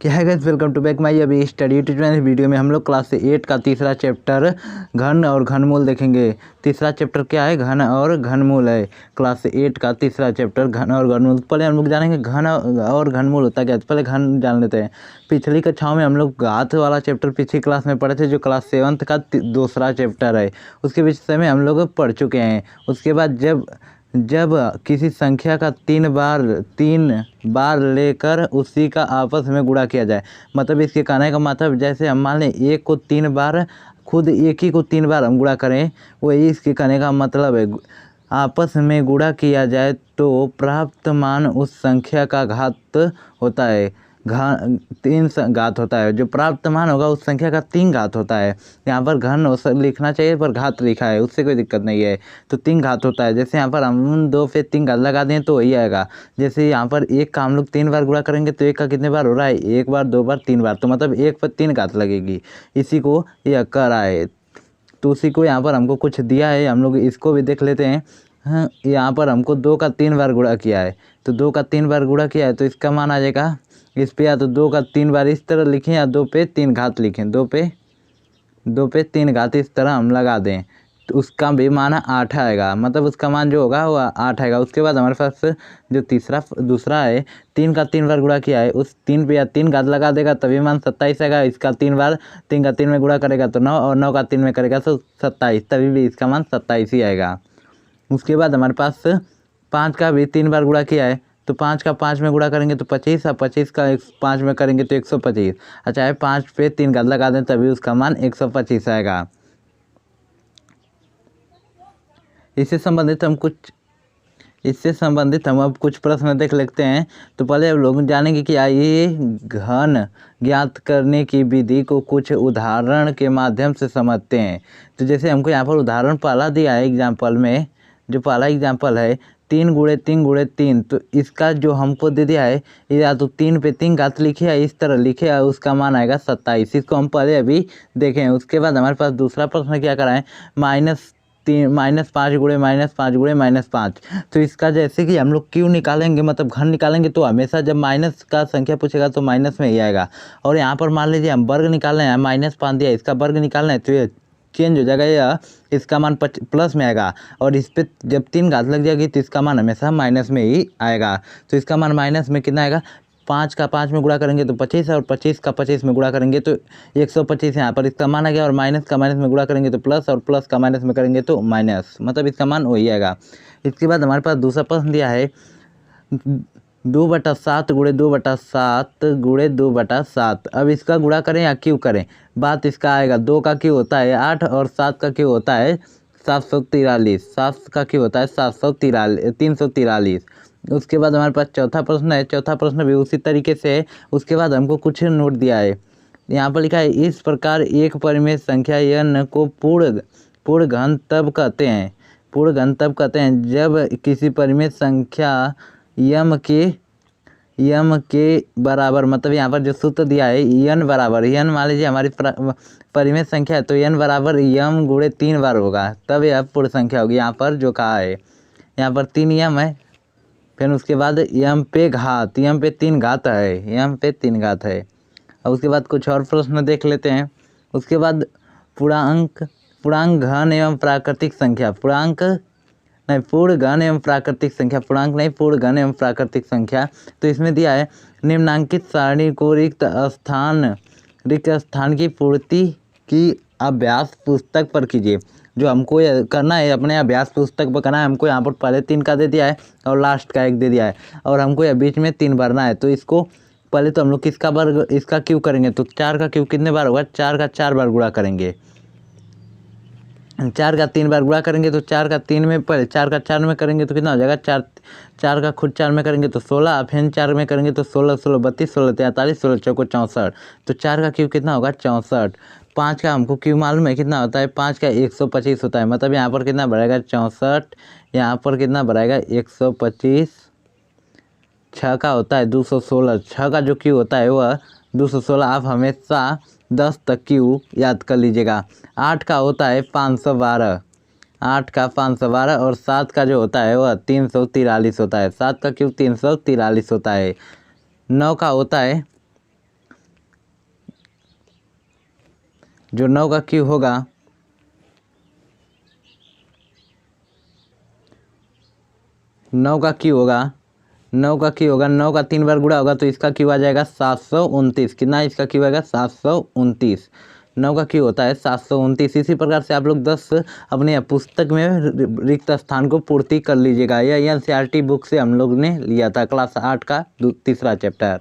क्या है guys, welcome to back my अभी स्टडी ट्यूटोरियल। वीडियो में हम लोग क्लास 8 का तीसरा चैप्टर घन और घनमूल देखेंगे। तीसरा चैप्टर क्या है? घन और घनमूल है। क्लास 8 का तीसरा चैप्टर घन और घनमूल। पहले हम लोग जानेंगे घन और घनमूल होता क्या है। पहले घन जान लेते हैं। पिछली कक्षाओं में हम लोग घात वाला चैप्टर पिछली क्लास में पढ़े थे, जो क्लास 7 का दूसरा चैप्टर है। उसके विषय में हम लोग पढ़ चुके हैं। उसके बाद जब किसी संख्या का तीन बार लेकर उसी का आपस में गुणा किया जाए, मतलब इसके कहने का मतलब, जैसे हम मान लें एक को 3 बार, खुद एक ही को 3 बार हम गुणा करें, वही इसके कहने का मतलब है। आपस में गुणा किया जाए तो प्राप्त मान उस संख्या का घात होता है। 3 घात होता है। जो प्राप्त मान होगा उस संख्या का 3 घात होता है। यहाँ पर घन लिखना चाहिए पर घात लिखा है, उससे कोई दिक्कत नहीं है। तो 3 घात होता है। जैसे यहाँ पर हम 2 पे 3 घात लगा दें तो वही आएगा। जैसे यहाँ पर एक का हम लोग 3 बार गुणा करेंगे तो एक का कितने बार हो रहा है? 1 बार, 2 बार, 3 बार, तो मतलब 1 पर 3 घात लगेगी। इसी को यह कर रहा है। तो उसी को यहाँ पर हमको कुछ दिया है, हम लोग इसको भी देख लेते हैं। हाँ, यहाँ पर हमको 2 का 3 बार गुणा किया है, तो 2 का 3 बार गुणा किया है तो इसका मान आ जाएगा इस पे, या तो 2 का 3 बार इस तरह लिखें या 2 पे 3 घात लिखें। 2 पे 3 घात इस तरह हम लगा दें तो उसका भी मान 8 आएगा, मतलब उसका मान जो होगा वो 8 आएगा। उसके बाद हमारे पास जो दूसरा है, 3 का 3 बार गुणा किया है, उस 3 पे या 3 घात लगा देगा तभी मान 27 आएगा। इसका 3 बार 3 का 3 में गुणा करेगा तो 9, और 9 का 3 में करेगा तो 27, तभी भी इसका मान 27 ही आएगा। उसके बाद हमारे पास 5 का भी 3 बार गुणा किया है, तो 5 का 5 में गुणा करेंगे तो 25, और 25 का 5 में करेंगे तो 125। अच्छा है, 5 पे 3 घात लगा दें तभी उसका मान 125 आएगा। इससे संबंधित हम अब कुछ प्रश्न देख लेते हैं। तो पहले हम लोग जानेंगे कि आइए घन ज्ञात करने की विधि को कुछ उदाहरण के माध्यम से समझते हैं। तो जैसे हमको यहाँ पर उदाहरण पहला दिया है एग्जाम्पल में, जो पहला एग्जाम्पल है 3 गुणे 3 गुणे 3, तो इसका जो हमको दे दिया है, या तो 3 पे 3 घात लिखे या इस तरह लिखे, और उसका मान आएगा 27। इसको हम पहले अभी देखें। उसके बाद हमारे पास दूसरा प्रश्न क्या कराएं, -5 गुणे -5 गुणे -5। तो इसका जैसे कि हम लोग क्यों निकालेंगे, मतलब घन निकालेंगे तो हमेशा जब माइनस का संख्या पूछेगा तो माइनस में ही आएगा। और यहाँ पर मान लीजिए हम वर्ग निकालना है, -5 दिया, इसका वर्ग निकालना है तो ये चेंज हो जाएगा, या इसका मान प्लस में आएगा। और इस पर जब 3 घात लग जाएगी तो इसका मान हमेशा माइनस में ही आएगा। तो इसका मान माइनस में कितना आएगा? 5 का 5 में गुणा करेंगे तो 25, और 25 का 25 में गुणा करेंगे तो 125 यहाँ पर इसका मान आ गया। और माइनस का माइनस में गुणा करेंगे तो प्लस, और प्लस का माइनस में करेंगे तो माइनस, मतलब इसका मान वही आएगा। इसके बाद हमारे पास दूसरा प्रश्न दिया है 2/7 गुणे 2/7 गुणे 2/7। अब इसका गुणा करें या क्यों करें, बात इसका आएगा। 2 का क्यों होता है 8, और 7 का क्यों होता है 743। 7 का क्यों होता है 343। उसके बाद हमारे पास चौथा प्रश्न है। चौथा प्रश्न भी उसी तरीके से है। उसके बाद हमको कुछ नोट दिया है, यहाँ पर लिखा है इस प्रकार एक परिमेय संख्या n को पूर्ण घन तब कहते हैं। पूर्ण घन तब कहते हैं जब किसी परिमेय संख्या m के बराबर, मतलब यहाँ पर जो सूत्र दिया है n बराबर, n मान लीजिए हमारी परिमेय संख्या है तो n बराबर m गुणे 3 बार होगा, तब यह पूर्ण संख्या होगी। यहाँ पर जो कहा है, यहाँ पर 3m है, फिर उसके बाद m पे 3 घात है, m पे 3 घात है। और उसके बाद कुछ और प्रश्न देख लेते हैं। उसके बाद पूर्णांक घन एवं प्राकृतिक संख्या, पूर्ण घन एवं प्राकृतिक संख्या, पूर्णांक नहीं, पूर्ण घन एवं प्राकृतिक संख्या। तो इसमें दिया है निम्नांकित सारणी को रिक्त स्थान की पूर्ति की अभ्यास पुस्तक पर कीजिए। जो हमको करना है अपने अभ्यास पुस्तक पर करना है। हमको यहाँ पर पहले 3 का दे दिया है और लास्ट का 1 दे दिया है, और हमको यह बीच में 3 भरना है। तो इसको पहले तो हम लोग किसका वर्ग, इसका क्यों करेंगे, तो 4 का क्यों कितने बार होगा, 4 का 4 बार गुणा करेंगे। 4 का 3 बार गुणा करेंगे तो 4 का 3 में, पहले 4 का 4 में करेंगे तो कितना हो जाएगा, 4 का खुद 4 में करेंगे तो 16, फिर 4 में करेंगे तो 16 16 32 16 43 16 चौको 64। तो 4 का क्यों कितना होगा 64। 5 का हमको क्यों मालूम है कितना होता है, 5 का 125 होता है, मतलब यहाँ पर कितना बढ़ेगा 64, यहाँ पर कितना बढ़ेगा 125। 6 का होता है 216, 6 का जो क्यों होता है वह 216। आप हमेशा 10 तक क्यों याद कर लीजिएगा। 8 का होता है 512, 8 का 512, और 7 का जो होता है वह 343 होता है। 7 का क्यों 343 होता है। 9 का होता है जो 9 का क्यू होगा 9 का क्यू होगा 9 का 3 बार गुणा होगा तो इसका क्यू आ जाएगा 729। कितना इसका क्यू आएगा 729। 9 का क्यू होता है 729। इसी प्रकार से आप लोग 10 अपने पुस्तक में रिक्त स्थान को पूर्ति कर लीजिएगा। यह NCERT बुक से हम लोग ने लिया था क्लास 8 का तीसरा चैप्टर।